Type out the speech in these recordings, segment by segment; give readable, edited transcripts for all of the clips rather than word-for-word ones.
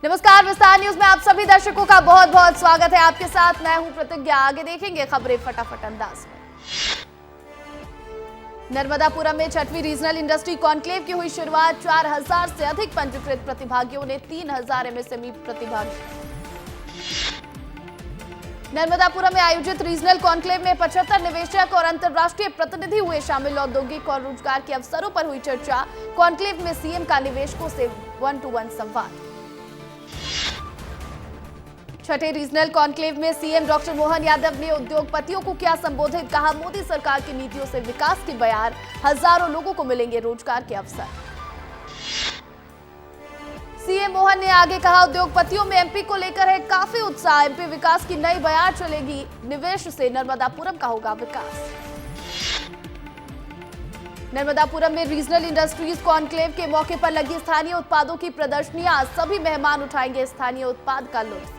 नमस्कार, विस्तार न्यूज में आप सभी दर्शकों का बहुत बहुत स्वागत है। आपके साथ मैं हूं प्रतिज्ञा। आगे देखेंगे खबरें फटाफट अंदाज में। नर्मदापुरम में 6वीं रीजनल इंडस्ट्री कॉन्क्लेव की हुई शुरुआत। 4000 से अधिक पंजीकृत प्रतिभागियों ने 3000 एमएसएमई प्रतिभागी। नर्मदापुरम में आयोजित रीजनल कॉन्क्लेव में 75 निवेशक और अंतर्राष्ट्रीय प्रतिनिधि हुए शामिल। औद्योगिक और रोजगार के अवसरों पर हुई चर्चा। कॉन्क्लेव में सीएम का निवेशकों से 1-to-1 संवाद। 6ठे रीजनल कॉन्क्लेव में सीएम डॉक्टर मोहन यादव ने उद्योगपतियों को किया संबोधित। कहा, मोदी सरकार की नीतियों से विकास की बयार, हजारों लोगों को मिलेंगे रोजगार के अवसर। सीएम मोहन ने आगे कहा, उद्योगपतियों में एमपी को लेकर है काफी उत्साह। एमपी विकास की नई बयार चलेगी। निवेश से नर्मदापुरम का होगा विकास। नर्मदापुरम में रीजनल इंडस्ट्रीज कॉन्क्लेव के मौके पर लगी स्थानीय उत्पादों की प्रदर्शनियां। सभी मेहमान उठाएंगे स्थानीय उत्पाद का लुत्फ।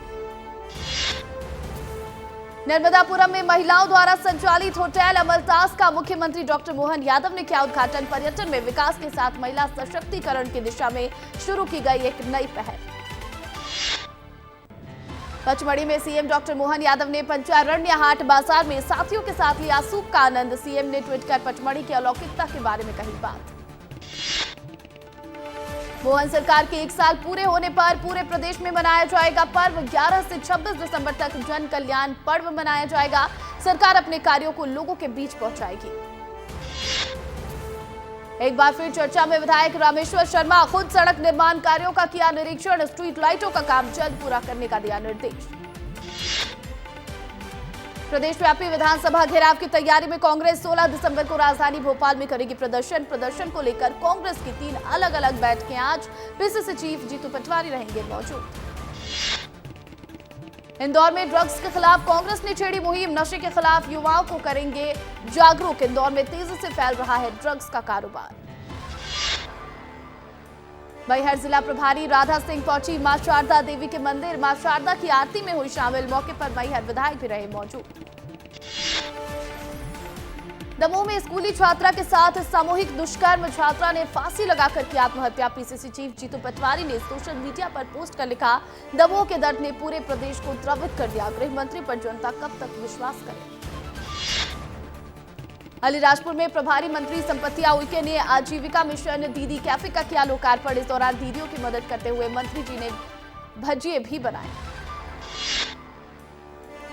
नर्मदापुरम में महिलाओं द्वारा संचालित होटल अमलतास का मुख्यमंत्री डॉक्टर मोहन यादव ने किया उद्घाटन। पर्यटन में विकास के साथ महिला सशक्तिकरण की दिशा में शुरू की गई एक नई पहल। पचमढ़ी में सीएम डॉक्टर मोहन यादव ने पंचारण्य हाट बाजार में साथियों के साथ लिया सूप का आनंद। सीएम ने ट्वीट कर पचमढ़ी की अलौकिकता के बारे में कही बात। मोहन सरकार के 1 साल पूरे होने पर पूरे प्रदेश में मनाया जाएगा पर्व। 11 से 26 दिसंबर तक जन कल्याण पर्व मनाया जाएगा। सरकार अपने कार्यों को लोगों के बीच पहुंचाएगी। एक बार फिर चर्चा में विधायक रामेश्वर शर्मा। खुद सड़क निर्माण कार्यों का किया निरीक्षण। स्ट्रीट लाइटों का काम जल्द पूरा करने का दिया निर्देश। प्रदेशव्यापी विधानसभा घेराव की तैयारी में कांग्रेस 16 दिसंबर को राजधानी भोपाल में करेगी प्रदर्शन। प्रदर्शन को लेकर कांग्रेस की 3 अलग-अलग बैठकें आज। पीसीसी चीफ जीतू पटवारी रहेंगे मौजूद। इंदौर में ड्रग्स के खिलाफ कांग्रेस ने छेड़ी मुहिम। नशे के खिलाफ युवाओं को करेंगे जागरूक। इंदौर में तेजी से फैल रहा है ड्रग्स का कारोबार। मैहर जिला प्रभारी राधा सिंह पहुंची मां शारदा देवी के मंदिर। मां शारदा की आरती में हुई शामिल। मौके पर मैहर विधायक भी रहे मौजूद। दमोह में स्कूली छात्रा के साथ सामूहिक दुष्कर्म। छात्रा ने फांसी लगाकर की आत्महत्या। पीसीसी चीफ जीतू पटवारी ने सोशल मीडिया पर पोस्ट कर लिखा, दमोह के दर्द ने पूरे प्रदेश को द्रवित कर दिया। गृह मंत्री पर जनता कब तक विश्वास करे। अलीराजपुर में प्रभारी मंत्री संपत्तिया उइके ने आजीविका मिशन दीदी कैफे का किया लोकार्पण। इस दौरान दीदियों की मदद करते हुए मंत्री जी ने भजिए भी बनाए।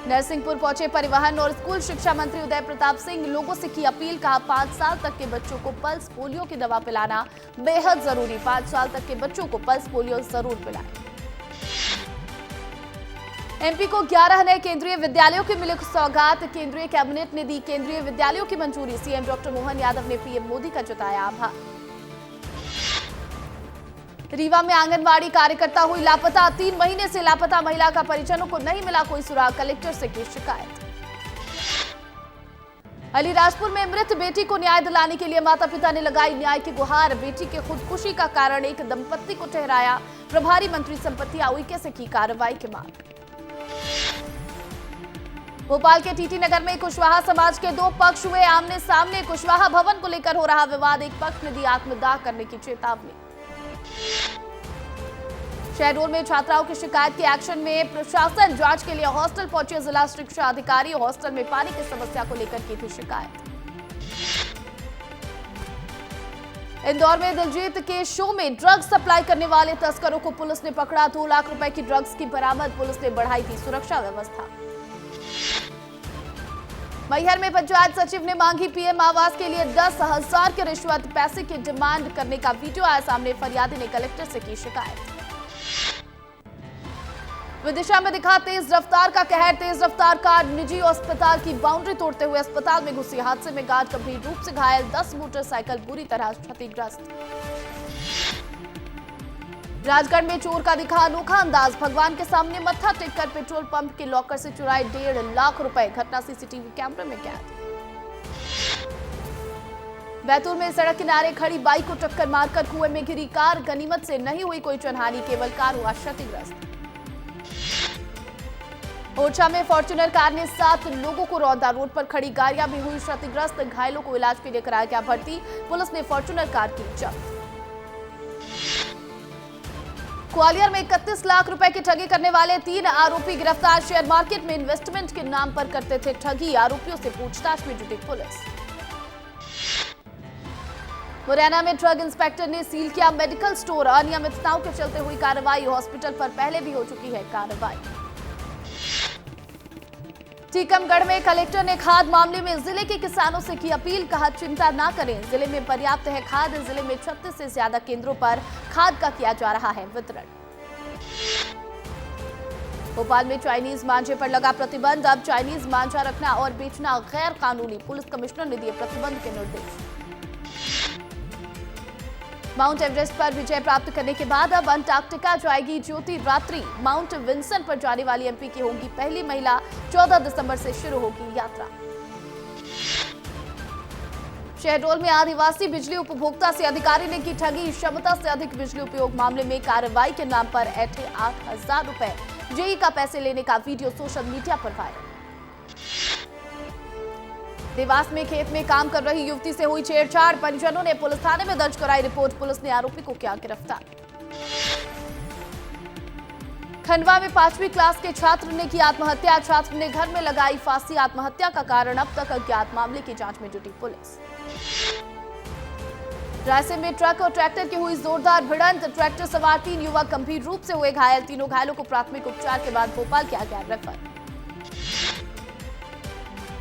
नरसिंहपुर पहुंचे परिवहन और स्कूल शिक्षा मंत्री उदय प्रताप सिंह। लोगों से की अपील। कहा, 5 साल तक के बच्चों को पल्स पोलियो की दवा पिलाना बेहद जरूरी। 5 साल तक के बच्चों को पल्स पोलियो जरूर पिलाएं। एमपी को 11 नए केंद्रीय विद्यालयों की मिली सौगात। केंद्रीय कैबिनेट ने दी केंद्रीय विद्यालयों की मंजूरी। सीएम डॉक्टर मोहन यादव ने पीएम मोदी का जताया आभार। रीवा में आंगनवाड़ी कार्यकर्ता हुई लापता। 3 महीने से लापता महिला का परिजनों को नहीं मिला कोई सुराग। कलेक्टर से की शिकायत। अलीराजपुर में मृत बेटी को न्याय दिलाने के लिए माता पिता ने लगाई न्याय की गुहार। बेटी के खुदकुशी का कारण एक दंपत्ति को ठहराया। प्रभारी मंत्री संपत्तिया उइके से की कार्रवाई की मांग। भोपाल के टीटी नगर में कुशवाहा समाज के 2 पक्ष हुए आमने सामने। कुशवाहा भवन को लेकर हो रहा विवाद। एक पक्ष ने दी आत्मदाह करने की चेतावनी। शहडोल में छात्राओं की शिकायत के एक्शन में प्रशासन। जांच के लिए हॉस्टल पहुंचे जिला शिक्षा अधिकारी। हॉस्टल में पानी की समस्या को लेकर की थी शिकायत। इंदौर में दिलजीत के शो में ड्रग्स सप्लाई करने वाले तस्करों को पुलिस ने पकड़ा। 2 लाख रुपए की ड्रग्स की बरामद। पुलिस ने बढ़ाई थी सुरक्षा व्यवस्था। मैहर में पंचायत सचिव ने मांगी पीएम आवास के लिए 10,000 की रिश्वत। पैसे की डिमांड करने का वीडियो आया सामने। फरियादी ने कलेक्टर से की शिकायत। विदिशा में दिखा तेज रफ्तार का कहर। तेज रफ्तार कार निजी अस्पताल की बाउंड्री तोड़ते हुए अस्पताल में घुसी। हादसे में गार्ड गंभीर रूप से घायल। 10 मोटरसाइकिल बुरी तरह क्षतिग्रस्त। राजगढ़ में चोर का दिखा अनोखा अंदाज। भगवान के सामने मत्था टेककर पेट्रोल पंप के लॉकर से चुराए 1.5 लाख रुपए। घटना सीसीटीवी कैमरे में कैद। बैतूल में सड़क किनारे खड़ी बाइक को टक्कर मारकर कुएं में गिरी कार। गनीमत से नहीं हुई कोई जनहानि, केवल कार हुआ क्षतिग्रस्त। ओरछा में फॉर्च्यूनर कार ने 7 लोगों को रौंदा। रोड पर खड़ी गाड़ियां भी हुई क्षतिग्रस्त। घायलों को इलाज के लिए कराया गया भर्ती। पुलिस ने फॉर्च्यूनर कार की जब्त। ग्वालियर में 31 लाख रुपए की ठगी करने वाले 3 आरोपी गिरफ्तार। शेयर मार्केट में इन्वेस्टमेंट के नाम पर करते थे ठगी। आरोपियों से पूछताछ में जुटी पुलिस। मुरैना में ड्रग इंस्पेक्टर ने सील किया मेडिकल स्टोर। अनियमितताओं के चलते हुई कार्रवाई। हॉस्पिटल पर पहले भी हो चुकी है कार्रवाई। टीकमगढ़ में कलेक्टर ने खाद मामले में जिले के किसानों से की अपील। कहा चिंता ना करें, जिले में पर्याप्त है खाद। जिले में 36 से ज्यादा केंद्रों पर खाद का किया जा रहा है वितरण। भोपाल में चाइनीज मांझे पर लगा प्रतिबंध। अब चाइनीज मांझा रखना और बेचना गैर कानूनी। पुलिस कमिश्नर ने दिए प्रतिबंध के निर्देश। माउंट एवरेस्ट पर विजय प्राप्त करने के बाद अब अंटार्कटिका जाएगी ज्योति रात्रि। माउंट विंसन पर जाने वाली एमपी की होगी पहली महिला। 14 दिसंबर से शुरू होगी यात्रा। शहडोल में आदिवासी बिजली उपभोक्ता से अधिकारी ने की ठगी। क्षमता से अधिक बिजली उपयोग मामले में कार्रवाई के नाम पर ऐंठे 8,000 रुपए। जेई का पैसे लेने का वीडियो सोशल मीडिया पर वायरल। देवास में खेत में काम कर रही युवती से हुई छेड़छाड़। परिजनों ने पुलिस थाने में दर्ज कराई रिपोर्ट। पुलिस ने आरोपी को किया गिरफ्तार। खंडवा में 5वीं क्लास के छात्र ने की आत्महत्या। छात्र ने घर में लगाई फांसी। आत्महत्या का कारण अब तक अज्ञात। मामले की जांच में जुटी पुलिस। रायसेन में ट्रक और ट्रैक्टर की हुई जोरदार भिड़ंत। ट्रैक्टर सवार 3 युवक गंभीर रूप से हुए घायल। तीनों घायलों को प्राथमिक उपचार के बाद भोपाल किया गया रेफर।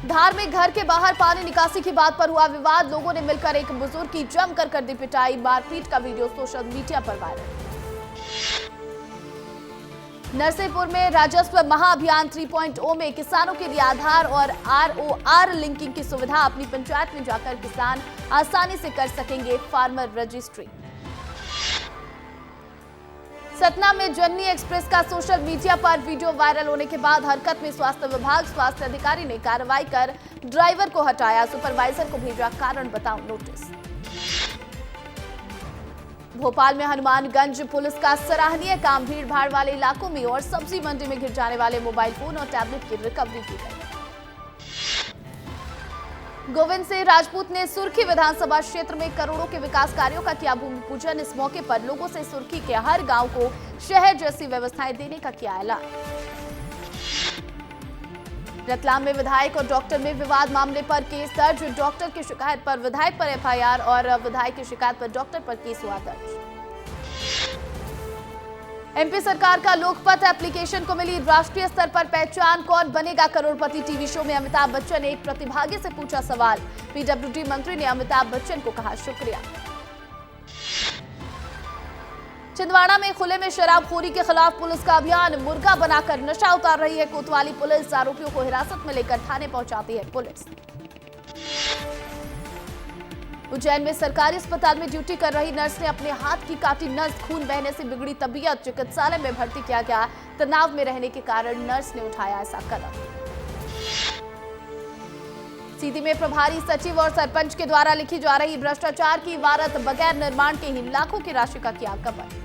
धार में घर के बाहर पानी निकासी की बात पर हुआ विवाद। लोगों ने मिलकर एक बुजुर्ग की जमकर कर दी पिटाई। मारपीट का वीडियो सोशल मीडिया पर वायरल। नरसिंहपुर में राजस्व महाअभियान 3.0 में किसानों के लिए आधार और ROR लिंकिंग की सुविधा। अपनी पंचायत में जाकर किसान आसानी से कर सकेंगे फार्मर रजिस्ट्री। सतना में जननी एक्सप्रेस का सोशल मीडिया पर वीडियो वायरल होने के बाद हरकत में स्वास्थ्य विभाग। स्वास्थ्य अधिकारी ने कार्रवाई कर ड्राइवर को हटाया। सुपरवाइजर को भेजा कारण बताओ नोटिस। भोपाल में हनुमानगंज पुलिस का सराहनीय काम। भीड़ भाड़ वाले इलाकों में और सब्जी मंडी में गिर जाने वाले मोबाइल फोन और टैबलेट की रिकवरी की गई। गोविंद सिंह राजपूत ने सुर्खी विधानसभा क्षेत्र में करोड़ों के विकास कार्यों का किया भूमि पूजन। इस मौके पर लोगों से सुर्खी के हर गांव को शहर जैसी व्यवस्थाएं देने का किया ऐलान। रतलाम में विधायक और डॉक्टर में विवाद मामले पर केस दर्ज। डॉक्टर की शिकायत पर विधायक पर FIR और विधायक की शिकायत पर डॉक्टर पर केस हुआ दर्ज। MP सरकार का लोकपथ एप्लीकेशन को मिली राष्ट्रीय स्तर पर पहचान। कौन बनेगा करोड़पति टीवी शो में अमिताभ बच्चन ने एक प्रतिभागी से पूछा सवाल। PWD मंत्री ने अमिताभ बच्चन को कहा शुक्रिया। छिंदवाड़ा में खुले में शराबखोरी के खिलाफ पुलिस का अभियान। मुर्गा बनाकर नशा उतार रही है कोतवाली पुलिस। आरोपियों को हिरासत में लेकर थाने पहुंचाती है पुलिस। उज्जैन में सरकारी अस्पताल में ड्यूटी कर रही नर्स ने अपने हाथ की काटी नस। खून बहने से बिगड़ी तबीयत। चिकित्सालय में भर्ती किया गया। तनाव में रहने के कारण नर्स ने उठाया ऐसा कदम। सीधी में प्रभारी सचिव और सरपंच के द्वारा लिखी जा रही भ्रष्टाचार की इबारत। बगैर निर्माण के ही लाखों की राशि का किया गबन।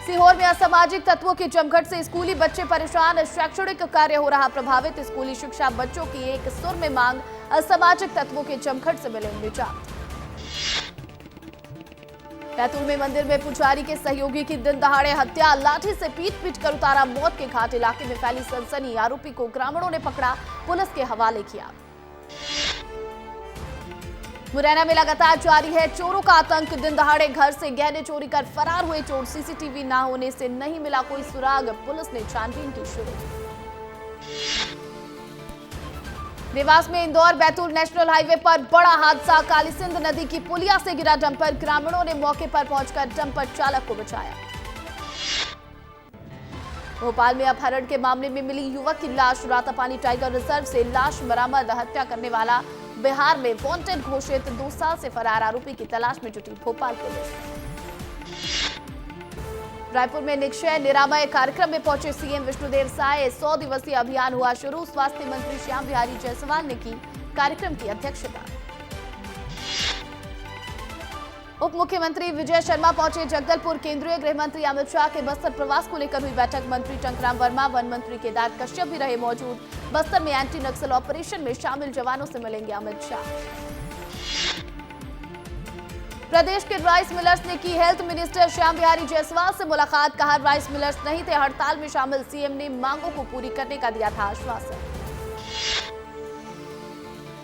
सीहोर में असामाजिक तत्वों के जमघट से स्कूली बच्चे परेशान। शैक्षणिक कार्य हो रहा प्रभावित। स्कूली शिक्षा बच्चों की एक सुर में मांग। असामाजिक तत्वों के जमघट से मिले निजात। बैतूल में मंदिर में पुजारी के सहयोगी की दिन दहाड़े हत्या। लाठी से पीट कर उतारा मौत के घाट। इलाके में फैली सनसनी। आरोपी को ग्रामीणों ने पकड़ा, पुलिस के हवाले किया। मुरैना में लगातार जारी है चोरों का आतंक। दिन दहाड़े घर से गहने चोरी कर फरार हुए चोर। CCTV न होने से नहीं मिला कोई सुराग। पुलिस ने छानबीन की शुरू। देवास में इंदौर बैतूल नेशनल हाईवे पर बड़ा हादसा। कालीसिंध नदी की पुलिया से गिरा डंपर। ग्रामीणों ने मौके पर पहुंचकर डंपर चालक को बचाया। भोपाल में अपहरण के मामले में मिली युवक की लाश। रातापानी टाइगर रिजर्व से लाश बरामद। हत्या करने वाला बिहार में वांटेड घोषित। 2 साल से फरार आरोपी की तलाश में जुटी भोपाल पुलिस। रायपुर में निक्षय निरामय कार्यक्रम में पहुंचे CM विष्णुदेव साय। 100 दिवसीय अभियान हुआ शुरू। स्वास्थ्य मंत्री श्याम बिहारी जायसवाल ने की कार्यक्रम की अध्यक्षता। उप मुख्यमंत्री विजय शर्मा पहुंचे जगदलपुर। केंद्रीय गृह मंत्री अमित शाह के बस्तर प्रवास को लेकर हुई बैठक। मंत्री टंकराम वर्मा, वन मंत्री केदार कश्यप भी रहे मौजूद। बस्तर में एंटी नक्सल ऑपरेशन में शामिल जवानों से मिलेंगे अमित शाह। प्रदेश के राइस मिलर्स ने की हेल्थ मिनिस्टर श्याम बिहारी जायसवाल से मुलाकात। कहा राइस मिलर्स नहीं थे हड़ताल में शामिल, सीएम ने मांगों को पूरी करने का दिया था आश्वासन।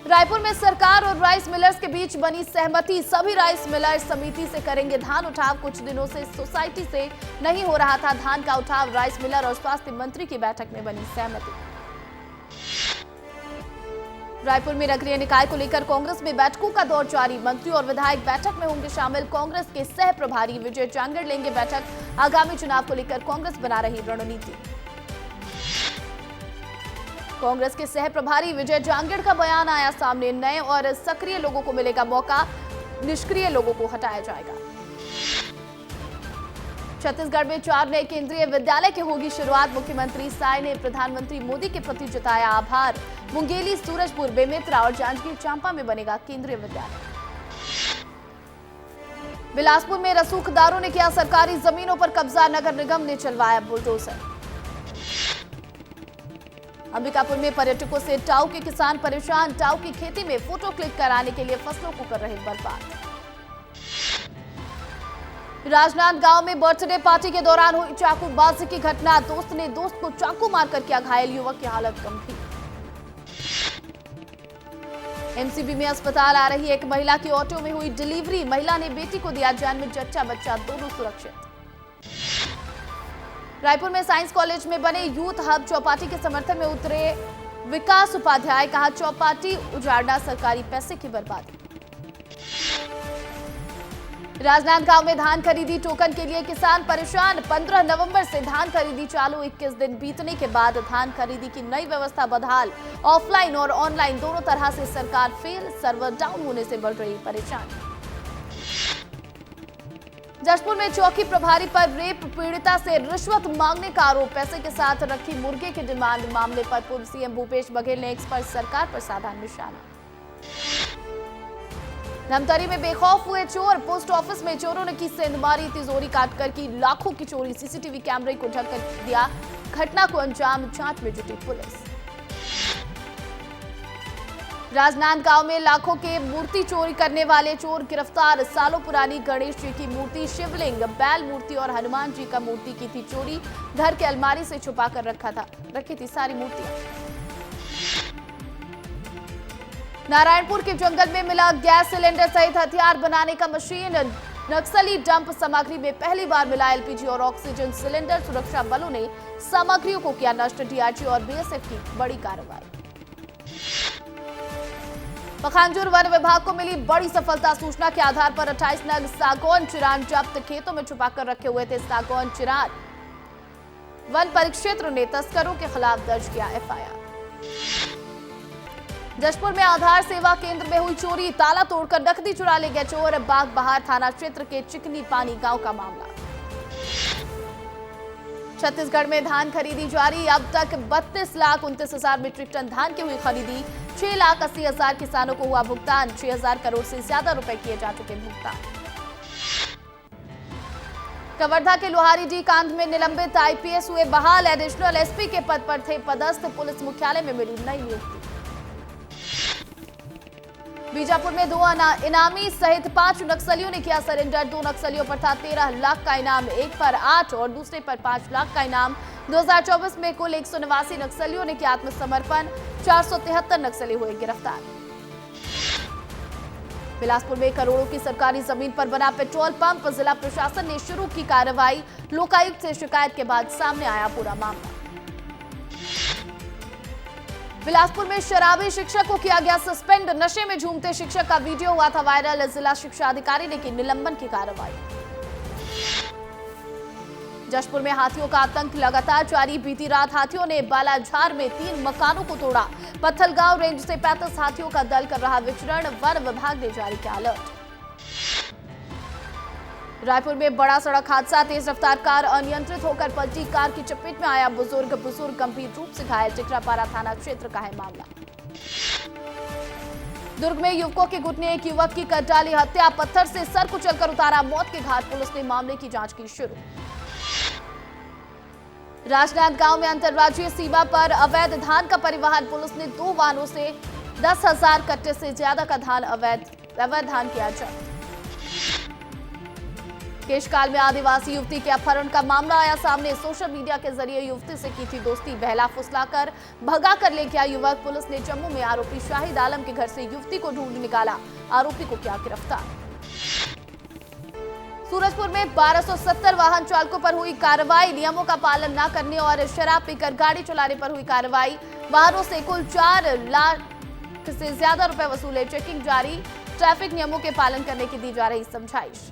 रायपुर में सरकार और राइस मिलर्स के बीच बनी सहमति, सभी राइस मिलर्स समिति से करेंगे धान उठाव। कुछ दिनों से सोसाइटी से नहीं हो रहा था धान का उठाव, राइस मिलर और स्वास्थ्य मंत्री की बैठक में बनी सहमति। रायपुर में नगरीय निकाय को लेकर कांग्रेस में बैठकों का दौर जारी, मंत्री और विधायक बैठक में होंगे शामिल। कांग्रेस के सह प्रभारी विजय जांगड़ लेंगे बैठक, आगामी चुनाव को लेकर कांग्रेस बना रही रणनीति। कांग्रेस के सह प्रभारी विजय जांगड़ का बयान आया सामने, नए और सक्रिय लोगों को मिलेगा मौका, निष्क्रिय लोगों को हटाया जाएगा। छत्तीसगढ़ में 4 नए केंद्रीय विद्यालय की होगी शुरुआत, मुख्यमंत्री साय ने प्रधानमंत्री मोदी के प्रति जताया आभार। मुंगेली, सूरजपुर, बेमेतरा और जांजगीर चांपा में बनेगा केंद्रीय विद्यालय। बिलासपुर में रसूखदारों ने किया सरकारी जमीनों पर कब्जा, नगर निगम ने चलवाया बुलडोजर। अंबिकापुर में पर्यटकों से टाऊ के किसान परेशान, टाऊ की खेती में फोटो क्लिक कराने के लिए फसलों को कर रहे बर्बाद। राजनांदगांव में बर्थडे पार्टी के दौरान हुई चाकूबाजी की घटना, दोस्त ने दोस्त को चाकू मारकर किया घायल, युवक की हालत गंभीर। एमसीबी में अस्पताल आ रही एक महिला की ऑटो में हुई डिलीवरी, महिला ने बेटी को दिया जन्म, जच्चा बच्चा दोनों सुरक्षित। रायपुर में साइंस कॉलेज में बने यूथ हब चौपाटी के समर्थन में उतरे विकास उपाध्याय, कहा चौपाटी उजाड़ना सरकारी पैसे की बर्बादी। राजनांदगांव में धान खरीदी टोकन के लिए किसान परेशान, 15 नवंबर से धान खरीदी चालू, 21 दिन बीतने के बाद धान खरीदी की नई व्यवस्था बदहाल, ऑफलाइन और ऑनलाइन दोनों तरह से सरकार फेल, सर्वर डाउन होने से बढ़ रही परेशानी। जशपुर में चौकी प्रभारी पर रेप पीड़िता से रिश्वत मांगने का आरोप, पैसे के साथ रखी मुर्गे की डिमांड, मामले पर पूर्व सीएम भूपेश बघेल ने एक्सपर्ट सरकार पर साधा निशाना। धमतरी में बेखौफ हुए चोर, पोस्ट ऑफिस में चोरों ने की सेंधमारी, तिजोरी काटकर की लाखों की चोरी, सीसीटीवी कैमरे को ढक कर दिया घटना को अंजाम, जांच में जुटी पुलिस। राजनांदगांव में लाखों के मूर्ति चोरी करने वाले चोर गिरफ्तार, सालों पुरानी गणेश जी की मूर्ति, शिवलिंग, बैल मूर्ति और हनुमान जी का मूर्ति की थी चोरी, घर के अलमारी से छुपा कर रखी थी सारी मूर्तियां। नारायणपुर के जंगल में मिला गैस सिलेंडर सहित हथियार बनाने का मशीन, नक्सली डंप सामग्री में पहली बार मिला एलपीजी और ऑक्सीजन सिलेंडर, सुरक्षा बलों ने सामग्रियों को किया नष्ट, डीआरजी और बीएसएफ की बड़ी कार्रवाई। पखांजूर वन विभाग को मिली बड़ी सफलता, सूचना के आधार पर 28 नग सागौन चिरान जब्त, खेतों में छुपाकर रखे हुए थे सागौन चिरान, वन परिक्षेत्र ने तस्करों के खिलाफ दर्ज किया एफआईआर। जशपुर में आधार सेवा केंद्र में हुई चोरी, ताला तोड़कर नकदी चुरा ले गए चोर, बाग बहार थाना क्षेत्र के चिकनी पानी गांव का मामला। छत्तीसगढ़ में धान खरीदी जारी, अब तक 32,29,000 मीट्रिक टन धान की हुई खरीदी, 6,80,000 किसानों को हुआ भुगतान, 6,000 करोड़ से ज्यादा रुपए किए जा चुके भुगतान। कवर्धा के लोहारीडीह कांड में निलंबित आईपीएस हुए बहाल, एडिशनल एसपी के पद पर थे पदस्थ, पुलिस मुख्यालय में मिली नई नियुक्ति। बीजापुर में 2 इनामी सहित 5 नक्सलियों ने किया सरेंडर, 2 नक्सलियों पर था 13 लाख का इनाम, एक पर 8 और दूसरे पर 5 लाख का इनाम। 2024 में कुल 189 नक्सलियों ने किया आत्मसमर्पण, 473 नक्सली हुए गिरफ्तार। बिलासपुर में करोड़ों की सरकारी जमीन पर बना पेट्रोल पंप, जिला प्रशासन ने शुरू की कार्रवाई, लोकायुक्त से शिकायत के बाद सामने आया पूरा मामला। बिलासपुर में शराबी शिक्षक को किया गया सस्पेंड, नशे में झूमते शिक्षक का वीडियो हुआ था वायरल, जिला शिक्षा अधिकारी ने की निलंबन की कार्रवाई। जशपुर में हाथियों का आतंक लगातार जारी, बीती रात हाथियों ने बालाझार में 3 मकानों को तोड़ा, पत्थलगांव रेंज से 35 हाथियों का दल कर रहा विचरण, वन विभाग ने जारी किया अलर्ट। रायपुर में बड़ा सड़क हादसा, तेज रफ्तार कार अनियंत्रित होकर पलटी, कार की चपेट में आया बुजुर्ग गंभीर रूप से घायल, टिकरापारा थाना क्षेत्र का है मामला। दुर्ग में युवकों के गुट ने एक युवक की कर डाली हत्या, पत्थर से सर कुचलकर उतारा मौत के घाट, पुलिस ने मामले की जांच की शुरू। राजनांदगांव में अंतर्राज्यीय सीमा पर अवैध धान का परिवहन, पुलिस ने 2 वाहनों से 10,000 कट्टे से ज्यादा का अवैध धान किया जब्त। केशकाल में आदिवासी युवती के अपहरण का मामला आया सामने। सोशल मीडिया के जरिए युवती से की थी दोस्ती, बहला फुसलाकर भगा कर ले गया युवक। पुलिस ने जम्मू में आरोपी शाहिद आलम के घर से युवती को ढूंढ निकाला, आरोपी को किया गिरफ्तार। सूरजपुर में 1270 वाहन चालकों पर हुई कार्रवाई, नियमों का पालन न करने और शराब पीकर गाड़ी चलाने पर हुई कार्रवाई। वाहनों से कुल 4 लाख से ज्यादा रुपए वसूले, चेकिंग जारी। ट्रैफिक नियमों के पालन करने की दी जा रही समझाइश।